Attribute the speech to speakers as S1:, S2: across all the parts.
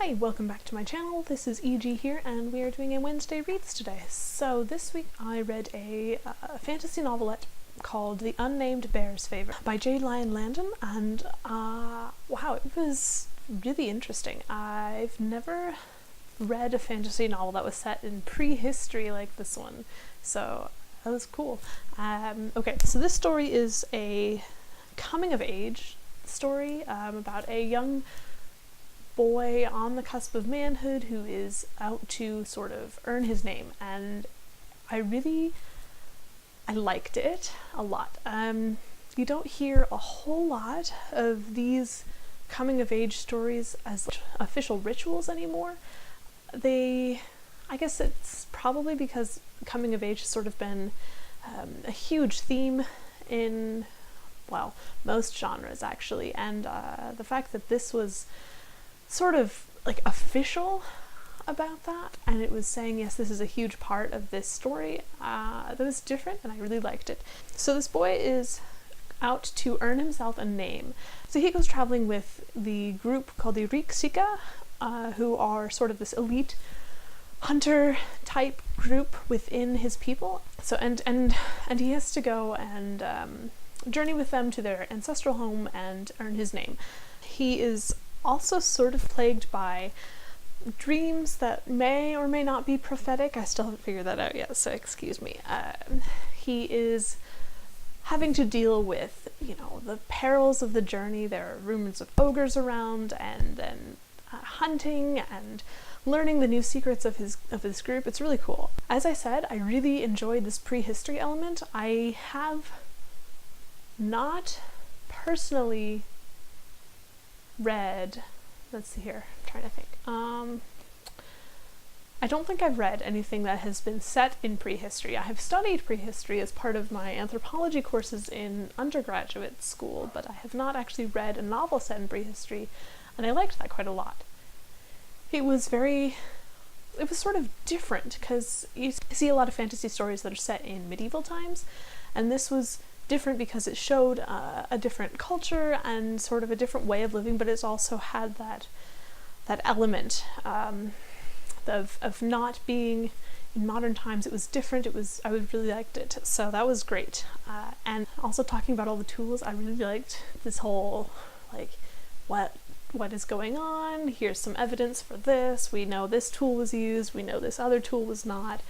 S1: Hi, welcome back to my channel. This is EG here, and we are doing a Wednesday Reads today. So this week I read a fantasy novelette called The Unnamed Bears Favor by Lyon Layden, and wow, it was really interesting. I've never read a fantasy novel that was set in prehistory like this one, so that was cool. Okay, so this story is a coming-of-age story about a young boy on the cusp of manhood who is out to sort of earn his name, and I liked it a lot. You don't hear a whole lot of these coming-of-age stories as official rituals anymore. I guess it's probably because coming-of-age has sort of been a huge theme in, well, most genres actually, and the fact that this was sort of like official about that, and it was saying, yes, this is a huge part of this story, that was different, and I really liked it. So this boy is out to earn himself a name. So he goes traveling with the group called the Riksika, who are sort of this elite hunter type group within his people. So and he has to go and journey with them to their ancestral home and earn his name. He is also sort of plagued by dreams that may or may not be prophetic. I still haven't figured that out yet, so excuse me. He is having to deal with, you know, the perils of the journey. There are rumors of ogres around, and then hunting and learning the new secrets of his group. It's really cool. As I said, I really enjoyed this prehistory element. I have not personally read, let's see here, I'm trying to think. I don't think I've read anything that has been set in prehistory. I have studied prehistory as part of my anthropology courses in undergraduate school, but I have not actually read a novel set in prehistory, and I liked that quite a lot. It was sort of different, because you see a lot of fantasy stories that are set in medieval times, and this was different because it showed a different culture and sort of a different way of living, but it's also had that element of not being in modern times. It was different. I really liked it, so that was great. And also talking about all the tools, I really liked this whole, like, what is going on, here's some evidence for this, we know this tool was used, we know this other tool was not,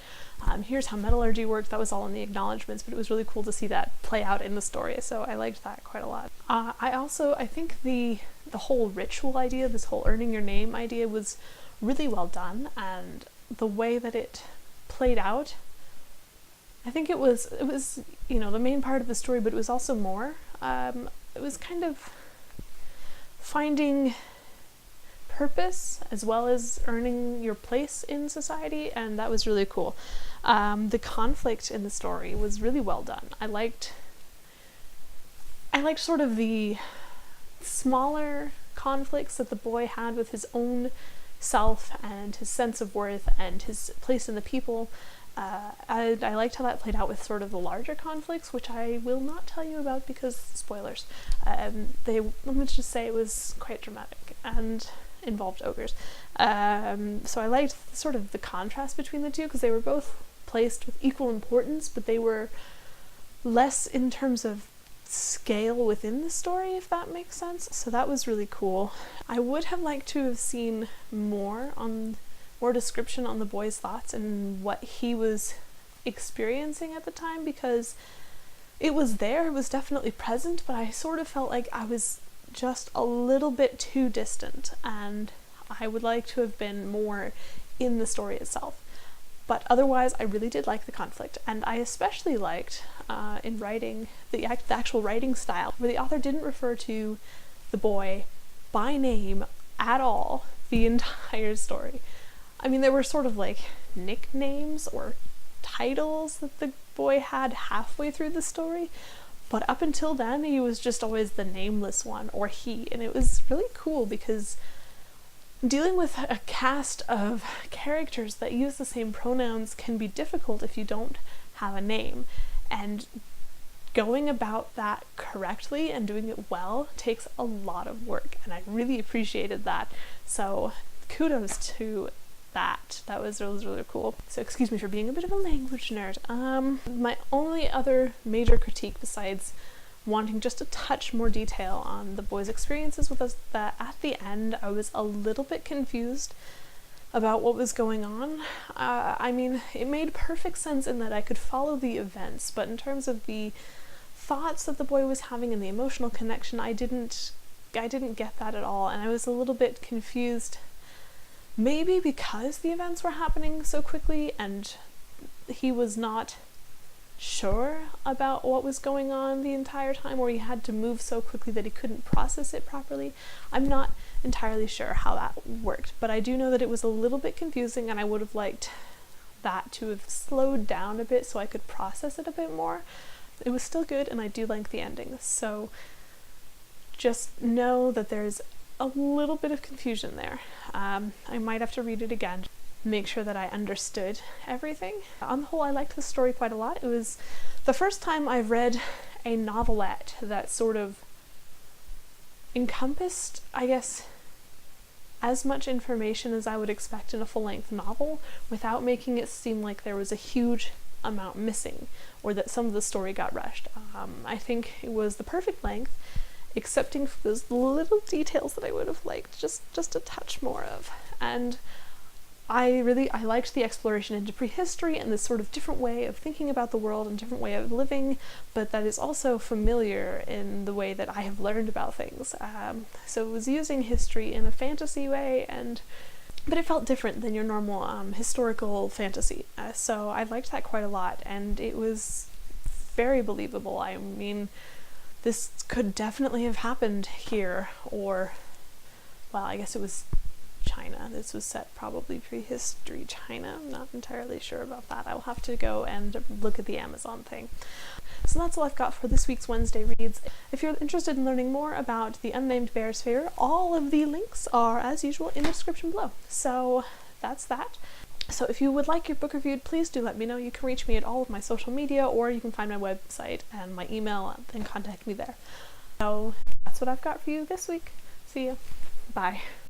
S1: here's how metallurgy worked. That was all in the acknowledgements, but it was really cool to see that play out in the story, so I liked that quite a lot. I think the whole ritual idea, this whole earning your name idea, was really well done, and the way that it played out, I think it was, you know, the main part of the story, but it was also more. It was kind of finding purpose as well as earning your place in society, and that was really cool. The conflict in the story was really well done. I liked sort of the smaller conflicts that the boy had with his own self and his sense of worth and his place in the people. I liked how that played out with sort of the larger conflicts, which I will not tell you about because spoilers. Let me just say it was quite dramatic and involved ogres. So I liked sort of the contrast between the two, because they were both placed with equal importance, but they were less in terms of scale within the story, if that makes sense. So that was really cool. I would have liked to have seen more description on the boy's thoughts and what he was experiencing at the time, because it was there, it was definitely present, but I sort of felt like I was just a little bit too distant, and I would like to have been more in the story itself. But otherwise, I really did like the conflict, and I especially liked in writing the actual writing style, where the author didn't refer to the boy by name at all the entire story. I mean, there were sort of like nicknames or titles that the boy had halfway through the story, but up until then he was just always the nameless one, or he, and it was really cool because dealing with a cast of characters that use the same pronouns can be difficult if you don't have a name, and going about that correctly and doing it well takes a lot of work, and I really appreciated that. So kudos to that. That was really cool. So excuse me for being a bit of a language nerd. My only other major critique, besides wanting just a touch more detail on the boys' experiences with us, that at the end I was a little bit confused about what was going on. I mean, it made perfect sense in that I could follow the events, but in terms of the thoughts that the boy was having and the emotional connection, I didn't get that at all, and I was a little bit confused. Maybe because the events were happening so quickly and he was not sure about what was going on the entire time, or he had to move so quickly that he couldn't process it properly. I'm not entirely sure how that worked, but I do know that it was a little bit confusing, and I would have liked that to have slowed down a bit so I could process it a bit more. It was still good, and I do like the ending, so just know that there's a little bit of confusion there. I might have to read it again, make sure that I understood everything. On the whole, I liked the story quite a lot. It was the first time I've read a novelette that sort of encompassed, I guess, as much information as I would expect in a full-length novel without making it seem like there was a huge amount missing or that some of the story got rushed. I think it was the perfect length, excepting for those little details that I would have liked just a touch more of. And I liked the exploration into prehistory and this sort of different way of thinking about the world and different way of living, but that is also familiar in the way that I have learned about things. So it was using history in a fantasy way, but it felt different than your normal historical fantasy. So I liked that quite a lot, and it was very believable. I mean, this could definitely have happened here, or, well, I guess it was China. This was set probably prehistory China. I'm not entirely sure about that. I will have to go and look at the Amazon thing. So that's all I've got for this week's Wednesday Reads. If you're interested in learning more about the Unnamed Bears Favor, all of the links are, as usual, in the description below. So that's that. So if you would like your book reviewed, please do let me know. You can reach me at all of my social media, or you can find my website and my email and contact me there. So that's what I've got for you this week. See ya. Bye.